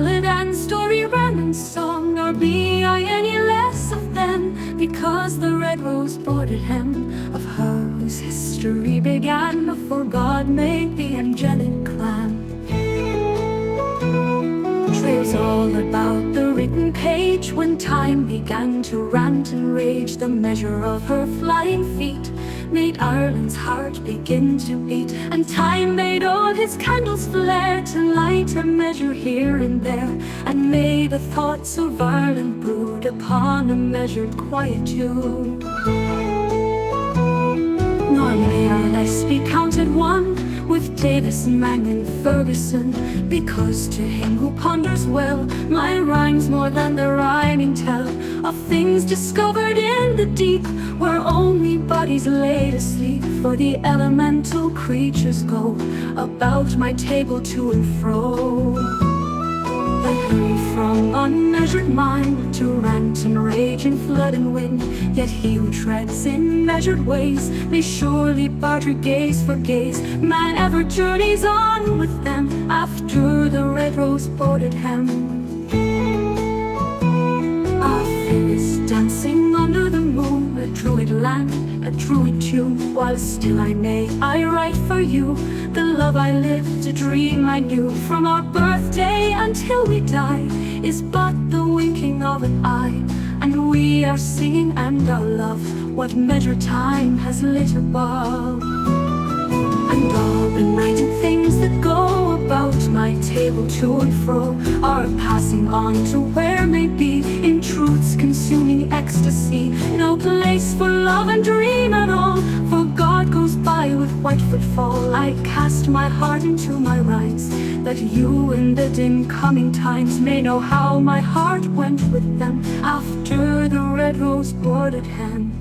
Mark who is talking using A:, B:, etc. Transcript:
A: ballad and story, rhyme and song, nor be I any less of them, because the red rose bordered hem of her whose history began before God made the angelic clan. Trails all about the written page, when time began to rant and rage, the measure of her flying feet made Ireland's heart begin to beat, and time made all his candles flare to light a measure here and there, and made the thoughts of Ireland brood upon a measured quietude. Nor may our lives be counted one with Davis, Mangan, Ferguson, because to him who ponders well, my rhymes more than the rhyming tell of things discovered in the deep, where only bodies laid asleep, for the elemental creatures go about my table to and fro. They hurry from unmeasured mind to rant and rage and flood and wind, yet he who treads in measured ways may surely barter gaze for gaze. Man ever journeys on with them after the red rose bordered hem. Our fear is dancing under the moon, a druid land, a druid tune, while still I write for you the love I lived, a dream I knew. From our birthday until we die is but the winking of an eye, and we are singing and our love what measure time has lit above. And all the nighted things that go about my table to and fro are passing on to where may be, in truth's consuming ecstasy, no place for love and dream at all, for God goes by with white footfall. I cast my heart into my rhymes, that you in the dim coming times may know how my heart went with them after the red rose bordered hem.